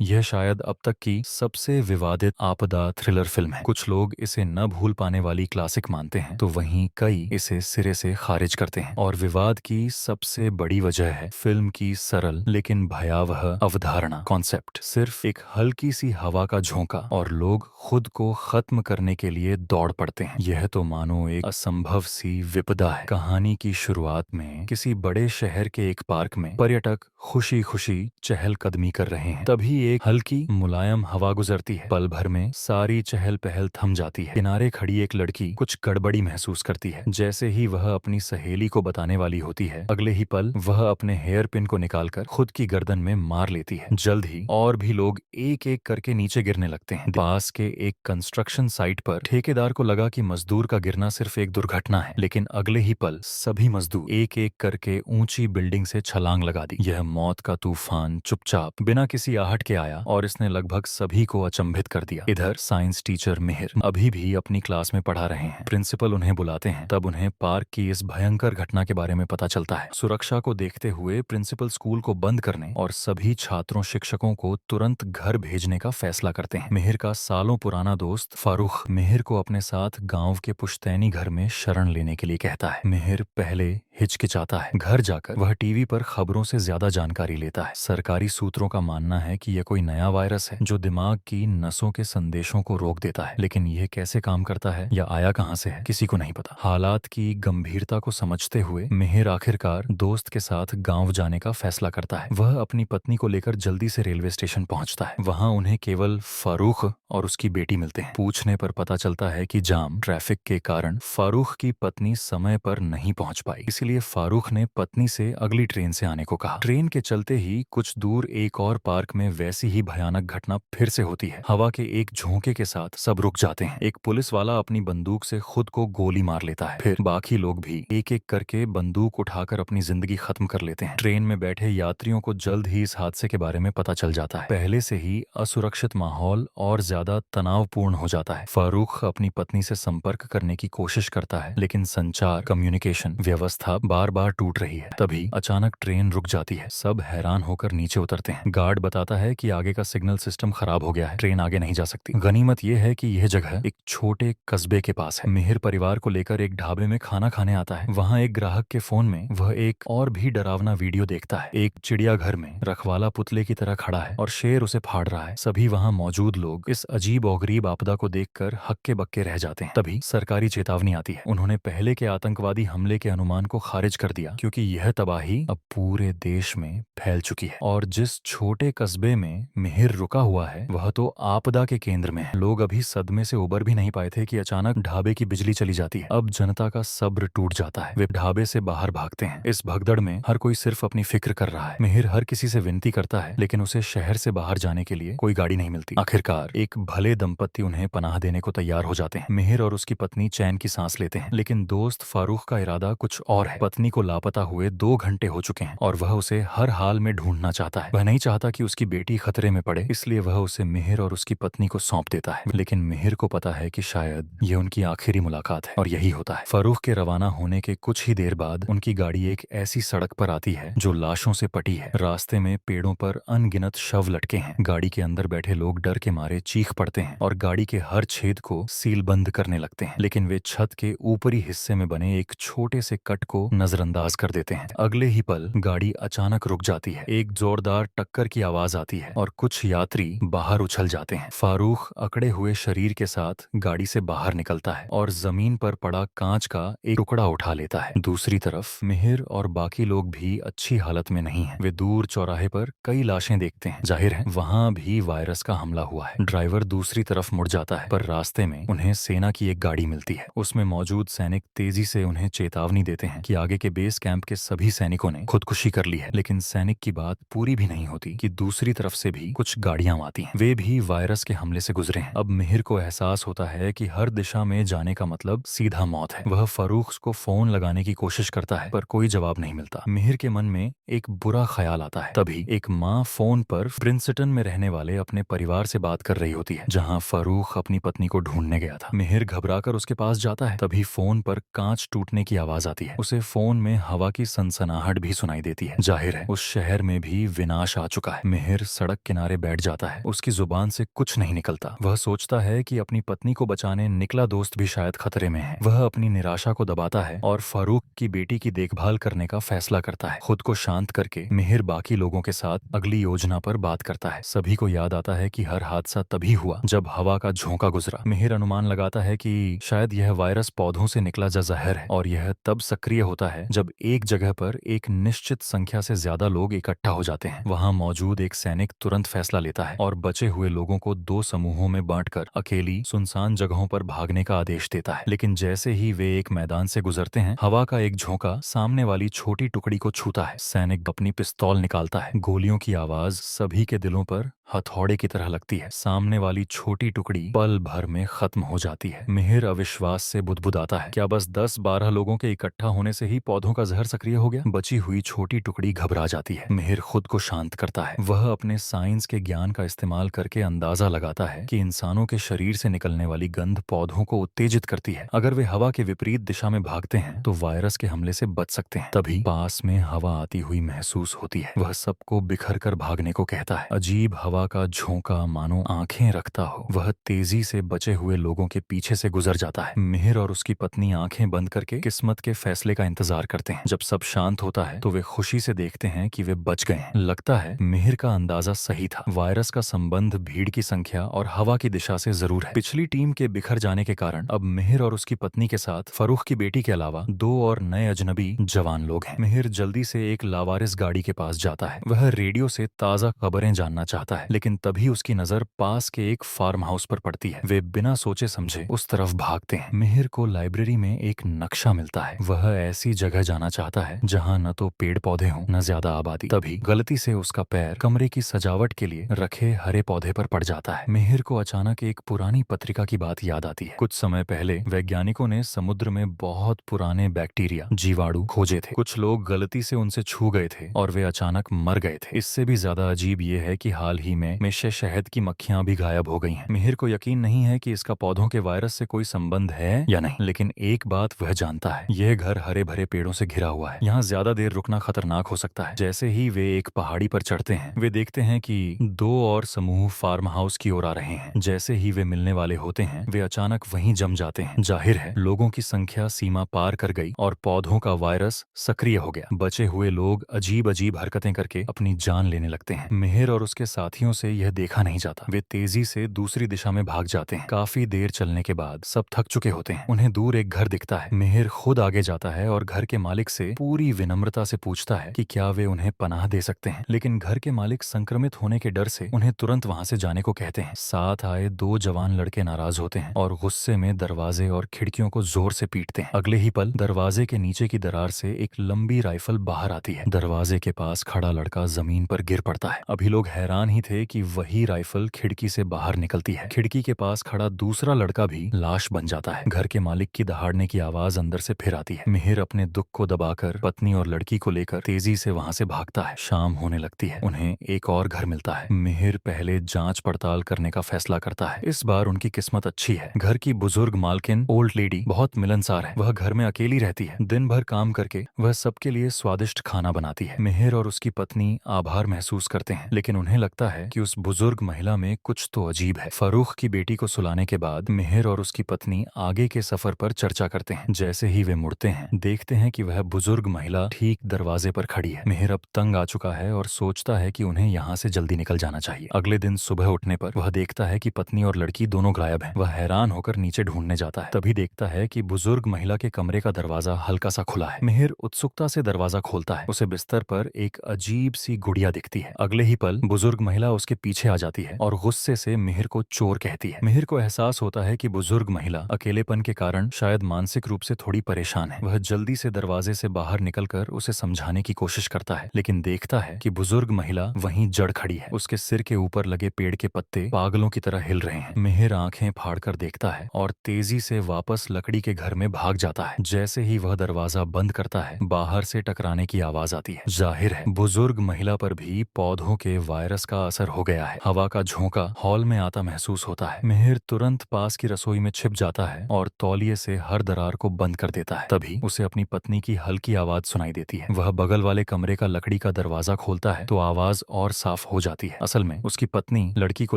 यह शायद अब तक की सबसे विवादित आपदा थ्रिलर फिल्म है। कुछ लोग इसे न भूल पाने वाली क्लासिक मानते हैं, तो वहीं कई इसे सिरे से खारिज करते हैं। और विवाद की सबसे बड़ी वजह है फिल्म की सरल लेकिन भयावह अवधारणा कॉन्सेप्ट। सिर्फ एक हल्की सी हवा का झोंका और लोग खुद को खत्म करने के लिए दौड़ पड़ते हैं। यह तो मानो एक असंभव सी विपदा है। कहानी की शुरुआत में किसी बड़े शहर के एक पार्क में पर्यटक खुशी खुशी चहलकदमी कर रहे हैं। तभी एक हल्की मुलायम हवा गुजरती है। पल भर में सारी चहल पहल थम जाती है। किनारे खड़ी एक लड़की कुछ गड़बड़ी महसूस करती है। जैसे ही वह अपनी सहेली को बताने वाली होती है, अगले ही पल वह अपने हेयर पिन को निकालकर खुद की गर्दन में मार लेती है। जल्द ही और भी लोग एक एक करके नीचे गिरने लगते हैं। पास के एक कंस्ट्रक्शन साइट पर ठेकेदार को लगा कि मजदूर का गिरना सिर्फ एक दुर्घटना है, लेकिन अगले ही पल सभी मजदूर एक एक करके ऊंची बिल्डिंग से छलांग लगा दी। यह मौत का तूफान चुपचाप बिना किसी आहट के आया और इसने लगभग सभी को अचंभित कर दिया। इधर साइंस टीचर मिहिर अभी भी अपनी क्लास में पढ़ा रहे हैं। प्रिंसिपल उन्हें बुलाते हैं, तब उन्हें पार्क की इस भयंकर घटना के बारे में पता चलता है। सुरक्षा को देखते हुए प्रिंसिपल स्कूल को बंद करने और सभी छात्रों शिक्षकों को तुरंत घर भेजने का फैसला करते हैं। मिहिर का सालों पुराना दोस्त फारूक मिहिर को अपने साथ गांव के पुश्तैनी घर में शरण लेने के लिए कहता है। मिहिर पहले हिचकिचाता है। घर जाकर वह टीवी पर खबरों से ज्यादा जानकारी लेता है। सरकारी सूत्रों का मानना है कि यह कोई नया वायरस है जो दिमाग की नसों के संदेशों को रोक देता है, लेकिन यह कैसे काम करता है या आया कहां से है, किसी को नहीं पता। हालात की गंभीरता को समझते हुए मिहिर आखिरकार दोस्त के साथ गांव जाने का फैसला करता है। वह अपनी पत्नी को लेकर जल्दी से रेलवे स्टेशन पहुंचता है। वहां उन्हें केवल फारूक और उसकी बेटी मिलते हैं। पूछने पर पता चलता है कि जाम ट्रैफिक के कारण फारूक की पत्नी समय पर नहीं पहुंच पाई, इसलिए फारूक ने पत्नी से अगली ट्रेन से आने को कहा। ट्रेन के चलते ही कुछ दूर एक और पार्क में वैसी ही भयानक घटना फिर से होती है। हवा के एक झोंके के साथ सब रुक जाते हैं। एक पुलिस वाला अपनी बंदूक से खुद को गोली मार लेता है। फिर बाकी लोग भी एक एक करके बंदूक उठाकर अपनी जिंदगी खत्म कर लेते हैं। ट्रेन में बैठे यात्रियों को जल्द ही इस हादसे के बारे में पता चल जाता है। पहले से ही असुरक्षित माहौल और ज्यादा तनावपूर्ण हो जाता है। फारूक अपनी पत्नी से संपर्क करने की कोशिश करता है, लेकिन संचार कम्युनिकेशन व्यवस्था बार बार टूट रही है। तभी अचानक ट्रेन रुक जाती है। सब हैरान होकर नीचे उतरते हैं। गार्ड बताता है कि आगे का सिग्नल सिस्टम खराब हो गया है, ट्रेन आगे नहीं जा सकती। गनीमत यह है कि यह जगह एक छोटे कस्बे के पास है। मिहिर परिवार को लेकर एक ढाबे में खाना खाने आता है। वहाँ एक ग्राहक के फोन में वह एक और भी डरावना वीडियो देखता है। एक चिड़ियाघर में रखवाला पुतले की तरह खड़ा है और शेर उसे फाड़ रहा है। सभी वहाँ मौजूद लोग इस अजीब और गरीब आपदा को देखकर हक्के बक्के रह जाते हैं। तभी सरकारी चेतावनी आती है। उन्होंने पहले के आतंकवादी हमले के अनुमान को खारिज कर दिया, क्योंकि यह तबाही अब पूरे देश में फैल चुकी है। और जिस छोटे कस्बे में मिहिर रुका हुआ है, वह तो आपदा के केंद्र में है। लोग अभी सदमे से उबर भी नहीं पाए थे कि अचानक ढाबे की बिजली चली जाती है। अब जनता का सब्र टूट जाता है। वे ढाबे से बाहर भागते हैं। इस भगदड़ में हर कोई सिर्फ अपनी फिक्र कर रहा है। मिहिर हर किसी से विनती करता है, लेकिन उसे शहर से बाहर जाने के लिए कोई गाड़ी नहीं मिलती। आखिरकार एक भले दंपत्ति उन्हें पनाह देने को तैयार हो जाते हैं। मिहिर और उसकी पत्नी चैन की सांस लेते हैं, लेकिन दोस्त फारूक का इरादा कुछ और है। पत्नी को लापता हुए 2 घंटे हो चुके हैं और वह उसे हर हाल में ढूंढना चाहता है। वह नहीं चाहता कि उसकी बेटी खतरे में पड़े, इसलिए वह उसे मिहिर और उसकी पत्नी को सौंप देता है। लेकिन मिहिर को पता है कि शायद ये उनकी आखिरी मुलाकात है, और यही होता है। फारूक के रवाना होने के कुछ ही देर बाद उनकी गाड़ी एक ऐसी सड़क पर आती है जो लाशों से पटी है। रास्ते में पेड़ों पर अनगिनत शव लटके हैं। गाड़ी के अंदर बैठे लोग डर के मारे चीख पड़ते हैं और गाड़ी के हर छेद को सील बंद करने लगते हैं, लेकिन वे छत के ऊपरी हिस्से में बने एक छोटे से कट को नजरअंदाज कर देते हैं। अगले ही पल गाड़ी अचानक रुक जाती है। एक जोरदार टक्कर की आवाज आती है और कुछ यात्री बाहर उछल जाते हैं। फारूक अकड़े हुए शरीर के साथ गाड़ी से बाहर निकलता है और जमीन पर पड़ा कांच का एक टुकड़ा उठा लेता है। दूसरी तरफ मिहिर और बाकी लोग भी अच्छी हालत में नहीं हैं। वे दूर चौराहे पर कई लाशें देखते हैं। जाहिर है वहां भी वायरस का हमला हुआ है। ड्राइवर दूसरी तरफ मुड़ जाता है, पर रास्ते में उन्हें सेना की एक गाड़ी मिलती है। उसमें मौजूद सैनिक तेजी से उन्हें चेतावनी देते हैं कि आगे के बेस कैंप के सभी सैनिकों ने खुदकुशी कर ली है। लेकिन सैनिक की बात पूरी भी नहीं होती कि दूसरी तरफ से भी कुछ गाड़ियां आती हैं। वे भी वायरस के हमले से गुजरे हैं। अब मिहिर को एहसास होता है कि हर दिशा में जाने का मतलब सीधा मौत है। वह फारूक को फोन लगाने की कोशिश करता है, पर कोई जवाब नहीं मिलता। मिहिर के मन में एक बुरा ख्याल आता है। तभी एक माँ फोन पर प्रिंसटन में रहने वाले अपने परिवार से बात कर रही होती है, जहाँ फारूक अपनी पत्नी को ढूंढने गया था। मिहिर घबराकर उसके पास जाता है। तभी फोन पर कांच टूटने की आवाज आती है। उसे फोन में हवा की सनसनाहट भी सुनाई देती है। जाहिर है उस शहर में भी विनाश आ चुका है। मिहिर सड़क किनारे बैठ जाता है। उसकी जुबान से कुछ नहीं निकलता। वह सोचता है कि अपनी पत्नी को बचाने निकला दोस्त भी शायद खतरे में है। वह अपनी निराशा को दबाता है और फारूक की बेटी की देखभाल करने का फैसला करता है। खुद को शांत करके मिहिर बाकी लोगों के साथ अगली योजना पर बात करता है। सभी को याद आता है कि हर हादसा तभी हुआ जब हवा का झोंका गुजरा। मिहिर अनुमान लगाता है कि शायद यह वायरस पौधों से निकला जहर है और यह तब सक्रिय होता है जब एक जगह पर एक निश्चित संख्या से ज्यादा लोग इकट्ठा हो जाते हैं। वहां मौजूद एक सैनिक तुरंत फैसला लेता है और बचे हुए लोगों को 2 समूहों में बांटकर अकेली सुनसान जगहों पर भागने का आदेश देता है। लेकिन जैसे ही वे एक मैदान से गुजरते हैं, हवा का एक झोंका सामने वाली छोटी टुकड़ी को छूता है। सैनिक अपनी पिस्तौल निकालता है। गोलियों की आवाज सभी के दिलों पर हथौड़े की तरह लगती है। सामने वाली छोटी टुकड़ी पल भर में खत्म हो जाती है। मिहिर अविश्वास से बुदबुदाता है, क्या बस 10-12 लोगों के इकट्ठा होने से ही पौधों का जहर सक्रिय हो गया? बची हुई छोटी टुकड़ी घबरा जाती है। मिहिर खुद को शांत करता है। वह अपने साइंस के ज्ञान का इस्तेमाल करके अंदाजा लगाता है कि इंसानों के शरीर से निकलने वाली गंध पौधों को उत्तेजित करती है। अगर वे हवा के विपरीत दिशा में भागते हैं तो वायरस के हमले से बच सकते हैं। तभी पास में हवा आती हुई महसूस होती है। वह सबको बिखर कर भागने को कहता है। अजीब हवा का झोंका मानो आंखें रखता हो। वह तेजी से बचे हुए लोगों के पीछे से गुजर जाता है। मिहिर और उसकी पत्नी आंखें बंद करके किस्मत के फैसले का इंतजार करते हैं। जब सब शांत होता है तो वे खुशी से देखते हैं कि वे बच गए हैं। लगता है मिहिर का अंदाजा सही था। वायरस का संबंध भीड़ की संख्या और हवा की दिशा से जरूर है। पिछली टीम के बिखर जाने के कारण अब मिहिर और उसकी पत्नी के साथ फरूख की बेटी के अलावा 2 और नए अजनबी जवान लोग हैं। मिहिर जल्दी से एक लावारिस गाड़ी के पास जाता है। वह रेडियो से ताजा खबरें जानना चाहता है, लेकिन तभी उसकी नजर पास के एक फार्म हाउस पर पड़ती है। वे बिना सोचे समझे उस तरफ भागते हैं। मिहिर को लाइब्रेरी में एक नक्शा मिलता है। वह ऐसी जगह जाना चाहता है जहां न तो पेड़ पौधे हों न ज्यादा आबादी। तभी गलती से उसका पैर कमरे की सजावट के लिए रखे हरे पौधे पर पड़ जाता है। मिहिर को अचानक एक पुरानी पत्रिका की बात याद आती है। कुछ समय पहले वैज्ञानिकों ने समुद्र में बहुत पुराने बैक्टीरिया जीवाणु खोजे थे। कुछ लोग गलती से उनसे छू गए थे और वे अचानक मर गए थे। इससे भी ज्यादा अजीब ये है कि हाल ही में शहद की मक्खियां भी गायब हो गई हैं। मिहिर को यकीन नहीं है कि इसका पौधों के वायरस से कोई संबंध है या नहीं, लेकिन एक बात वह जानता है, यह घर हरे भरे पेड़ों से घिरा हुआ है। यहाँ ज्यादा देर रुकना खतरनाक हो सकता है। जैसे ही वे एक पहाड़ी पर चढ़ते हैं, वे देखते हैं कि 2 और समूह फार्म हाउस की ओर आ रहे हैं। जैसे ही वे मिलने वाले होते हैं, वे अचानक वहीं जम जाते हैं। जाहिर है लोगों की संख्या सीमा पार कर गई और पौधों का वायरस सक्रिय हो गया। बचे हुए लोग अजीब अजीब हरकतें करके अपनी जान लेने लगते हैं। मिहिर और उसके साथियों से यह देखा नहीं जाता। वे तेजी से दूसरी दिशा में भाग जाते हैं। काफी देर चलने के बाद सब थक चुके होते हैं। उन्हें दूर एक घर दिखता है। मिहिर खुद आगे जाता है और घर के मालिक से पूरी विनम्रता से पूछता है कि क्या वे उन्हें पनाह दे सकते हैं, लेकिन घर के मालिक संक्रमित होने के डर से उन्हें तुरंत वहां से जाने को कहते हैं। साथ आए 2 जवान लड़के नाराज होते हैं और गुस्से में दरवाजे और खिड़कियों को जोर से पीटते हैं। अगले ही पल दरवाजे के नीचे की दरार से एक लंबी राइफल बाहर आती है। दरवाजे के पास खड़ा लड़का जमीन पर गिर पड़ता है। अभी लोग हैरान ही थे कि वही राइफल खिड़की से बाहर निकलती है। खिड़की के पास खड़ा दूसरा लड़का भी लाश बन जाता है। घर के मालिक की दहाड़ने की आवाज अंदर से फिर आती है। मिहिर अपने दुख को दबाकर पत्नी और लड़की को लेकर तेजी से वहां से भागता है। शाम होने लगती है। उन्हें एक और घर मिलता है। मिहिर पहले जांच पड़ताल करने का फैसला करता है। इस बार उनकी किस्मत अच्छी है। घर की बुजुर्ग मालकिन ओल्ड लेडी बहुत मिलनसार है। वह घर में अकेली रहती है। दिन भर काम करके वह सबके लिए स्वादिष्ट खाना बनाती है। मिहिर और उसकी पत्नी आभार महसूस करते हैं, लेकिन उन्हें लगता है कि उस बुजुर्ग महिला में कुछ तो अजीब है। फरूख की बेटी को सुलाने के बाद मिहिर और उसकी पत्नी आगे के सफर पर चर्चा करते हैं। जैसे ही वे मुड़ते हैं, देखते हैं कि वह बुजुर्ग महिला ठीक दरवाजे पर खड़ी है। मिहिर अब तंग आ चुका है और सोचता है कि उन्हें यहाँ से जल्दी निकल जाना चाहिए। अगले दिन सुबह उठने पर वह देखता है कि पत्नी और लड़की दोनों गायब हैं। वह हैरान होकर नीचे ढूंढने जाता है। तभी देखता है कि बुजुर्ग महिला के कमरे का दरवाजा हल्का सा खुला है। मिहिर उत्सुकता से दरवाजा खोलता है। उसे बिस्तर पर एक अजीब सी गुड़िया दिखती है। अगले ही पल बुजुर्ग महिला उसके पीछे आ जाती है और गुस्से से मिहिर को चोर कहती है। मिहिर को एहसास होता है कि बुजुर्ग महिला अकेलेपन के कारण शायद मानसिक रूप से थोड़ी परेशान है। वह जल्दी से दरवाजे से बाहर निकलकर उसे समझाने की कोशिश करता है, लेकिन देखता है कि बुजुर्ग महिला वहीं जड़ खड़ी है। उसके सिर के ऊपर लगे पेड़ के पत्ते पागलों की तरह हिल रहे हैं। मिहिर आंखें फाड़कर देखता है और तेजी से वापस लकड़ी के घर में भाग जाता है। जैसे ही वह दरवाजा बंद करता है, बाहर से टकराने की आवाज आती है। जाहिर है बुजुर्ग महिला पर भी पौधों के वायरस का असर कैंसर हो गया है। हवा का झोंका हॉल में आता महसूस होता है। मिहिर तुरंत पास की रसोई में छिप जाता है और तौलिए से हर दरार को बंद कर देता है। तभी उसे अपनी पत्नी की हल्की आवाज सुनाई देती है। वह बगल वाले कमरे का लकड़ी का दरवाजा खोलता है तो आवाज और साफ हो जाती है। असल में उसकी पत्नी लड़की को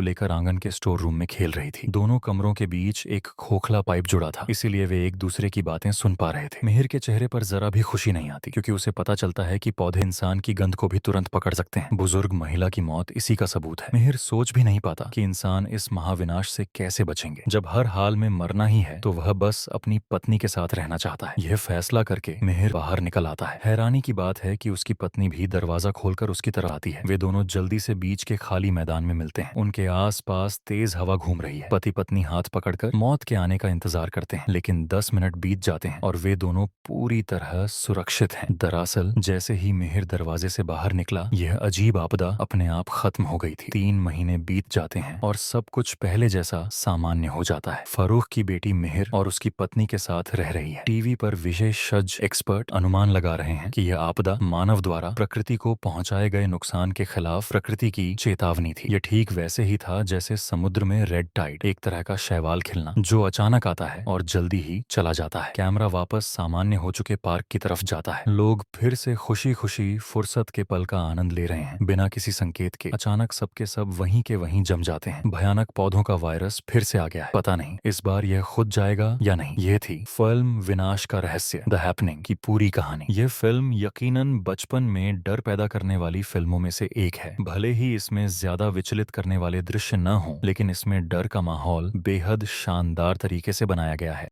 लेकर आंगन के स्टोर रूम में खेल रही थी। दोनों कमरों के बीच एक खोखला पाइप जुड़ा था, इसीलिए वे एक दूसरे की बातें सुन पा रहे थे। मिहिर के चेहरे पर जरा भी खुशी नहीं आती, क्योंकि उसे पता चलता है कि पौधे इंसान की गंध को भी तुरंत पकड़ सकते हैं। बुजुर्ग महिला की मौत इसी का सबूत है। मिहिर सोच भी नहीं पाता कि इंसान इस महाविनाश से कैसे बचेंगे। जब हर हाल में मरना ही है तो वह बस अपनी पत्नी के साथ रहना चाहता है। यह फैसला करके मिहिर बाहर निकल आता है। हैरानी की बात है कि उसकी पत्नी भी दरवाजा खोलकर उसकी तरफ आती है। वे दोनों जल्दी से बीच के खाली मैदान में मिलते हैं। उनके आसपास तेज हवा घूम रही है। पति पत्नी हाथ पकड़कर मौत के आने का इंतजार करते हैं, लेकिन 10 मिनट बीत जाते हैं और वे दोनों पूरी तरह सुरक्षित हैं। दरअसल जैसे ही मिहिर दरवाजे से बाहर निकला, यह अजीब आपदा अपने आप खत्म हो गई थी। 3 महीने बीत जाते हैं और सब कुछ पहले जैसा सामान्य हो जाता है। फरूख की बेटी मिहिर और उसकी पत्नी के साथ रह रही है। टीवी पर विशेषज्ञ एक्सपर्ट अनुमान लगा रहे हैं कि यह आपदा मानव द्वारा प्रकृति को पहुंचाए गए नुकसान के खिलाफ प्रकृति की चेतावनी थी। यह ठीक वैसे ही था जैसे समुद्र में रेड टाइड, एक तरह का शैवाल खिलना जो अचानक आता है और जल्दी ही चला जाता है। कैमरा वापस सामान्य हो चुके पार्क की तरफ जाता है। लोग फिर से खुशी खुशी फुर्सत के पल का आनंद ले रहे हैं। बिना किसी संकेत के अचानक सबके सब वहीं के वहीं जम जाते हैं। भयानक पौधों का वायरस फिर से आ गया है। पता नहीं इस बार यह खुद जाएगा या नहीं। यह थी फिल्म विनाश का रहस्य, द हैपनिंग की पूरी कहानी। यह फिल्म यकीनन बचपन में डर पैदा करने वाली फिल्मों में से एक है। भले ही इसमें ज्यादा विचलित करने वाले दृश्य न हों, लेकिन इसमें डर का माहौल बेहद शानदार तरीके से बनाया गया है।